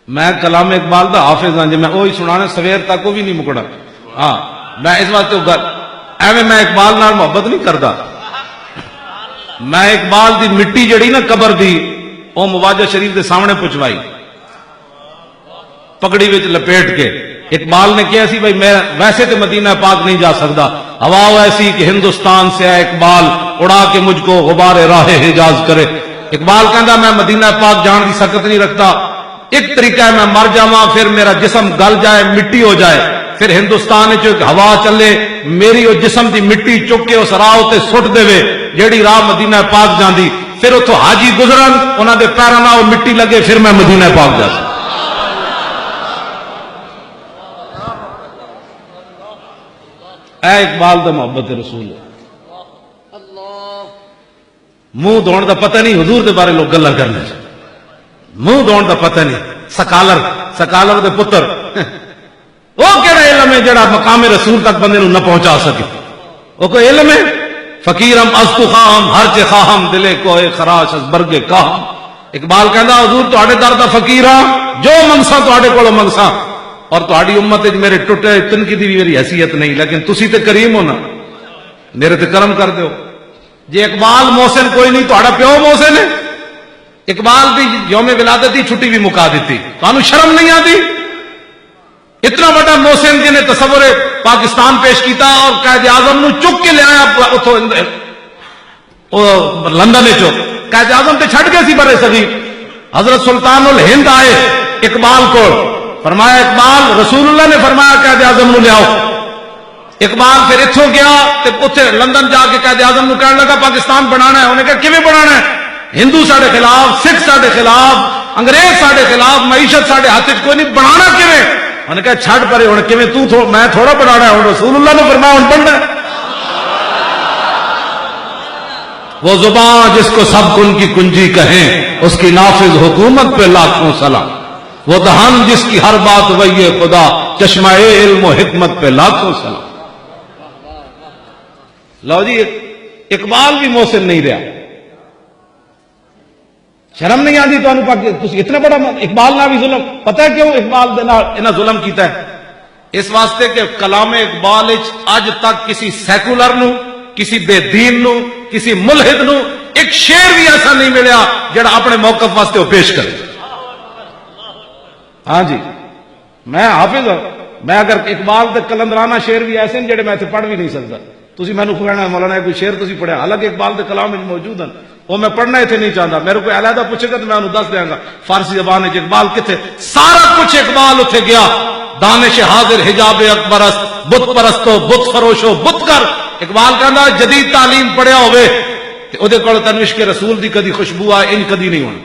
میں کلام اقبال دا حافظ ہاں جی، میں وہی سنانا سویر تک وہ بھی نہیں مکڑا. ہاں میں اس واسطے گل ایویں میں اقبال نال محبت نہیں کردا. میں اقبال دی مٹی جڑی نا قبر دی وہ مواجہ شریف دے سامنے پہنچوائی پگڑی وچ لپیٹ کے. اقبال نے کیا سی بھائی میں ویسے تو مدینہ پاک نہیں جا سکتا، ہوا ایسی کہ ہندوستان سے آئے اقبال اڑا کے مجھ کو غبار راہ حجاز کرے. اقبال کہندا میں مدینہ پاک جان کی سکت نہیں رکھتا، ایک طریقہ ہے میں مر جاواں پھر میرا جسم گل جائے مٹی ہو جائے، پھر ہندوستان وچ ایک ہوا چلے میری وہ جسم دی مٹی چک کے اس راہ تے سٹ دے جیڑی راہ مدینہ پاک جاندی، پھر اتوں حاجی گزرن انہاں دے پیراں نال مٹی لگے پھر میں مدینہ پاک جا سکتا. اے اقبال دا محبت رسول ہے. منہ دھون دا پتہ نہیں حضور دے بارے لوگ گلاں کرنے سے، منہ دھون دا پتہ نہیں. سکالر دے پتر وہ کہڑا علم ہے جڑا مقام رسول تک بندے نو نہ پہنچا سکے؟ وہ کوئی علم ہے؟ فقیرم از تو خواہم ہر چے خواہم دلے کوئے خراش از برگے کاہم. اقبال کہندا حضور تہاڈے در دا فقیر ہاں، جو منگساں تہاڈے کولوں منگساں، اور تہاڈی امت وچ میرے ٹوٹے تنکی دی بھی میری حیثیت نہیں، لیکن تسی تے کریم ہو نا، میرے تے کرم کر دیو. جے اقبال محسن کوئی نہیں تہاڈا پیو محسن ہے. اقبال دی یوم ولادت دی چھٹی بھی مکا دیتی، تانوں شرم نہیں آتی؟ اتنا بڑا محسن جن نے تصور پاکستان پیش کیتا اور قائد اعظم نو چک کے لے آیا اتوں لندن چو. قائد اعظم تے چھڈ گئے سی برے صغیر. حضرت سلطان الہند آئے اقبال کو، فرمایا اقبال رسول اللہ نے فرمایا قائد اعظم نو لے آؤ. اقبال پھر اتوں گیا اتنے لندن جا کے قائد اعظم نو کہنے لگا پاکستان بنانا ہے. انہیں کہا کیویں بنانا ہے؟ ہندو ساڈے خلاف، سکھ ساڈے خلاف، انگریز ساڈے خلاف، معیشت ساڈے ہاتھ کوئی نہیں، بنانا کیویں؟ انہوں نے کہا چھڑ پرے ہوں کیویں میں تھوڑا بنانا ہے، ہوں رسول اللہ نے فرمایا ہوں بننا ہے. وہ زبان جس کو سب کن کی کنجی کہیں اس کی نافذ حکومت پہ لاکھوں سلام. وہ دہن جس کی ہر بات وہی خدا چشمہ علم و حکمت پہ لاکھوں سلام. لو جی اقبال بھی محسن نہیں رہا. شرم نہیں آتی تو اتنا بڑا اقبال نہ بھی ظلم. پتہ ہے کیوں اقبال انہاں ظلم کیتا ہے؟ اس واسطے کہ کلام اقبال اج تک کسی سیکولر نو، کسی بے دین نو، کسی ملحد نو ایک شعر بھی ایسا نہیں ملیا جڑا اپنے موقف واسطے وہ پیش کرے. ہاں جی میں حافظ ہوں، میں اگر اقبال دے کلندرانہ شعر بھی ایسے ہیں جڑے میں اتنے پڑھ بھی نہیں سکتا. تسی مینوں کہنا مولانا کوئی شعر تسی پڑھیا، حالانکہ اقبال دے کلام میں موجود ہیں، وہ میں پڑھنا اتنے نہیں چاہتا. میرے کوئی علیحدہ پوچھے گا تو میں انہوں دس دیا گا فارسی زبان ہے اقبال کتنے. سارا کچھ اقبال اتنے گیا. دانش حاضر حجاب اکبرست، بت پرستو بت فروشو بت کر. اقبال کہنا جدید تعلیم پڑھیا ہوئے تے او دے کول تنوش کے رسول دی کدی خوشبو آئے ان کدی نہیں ہونا.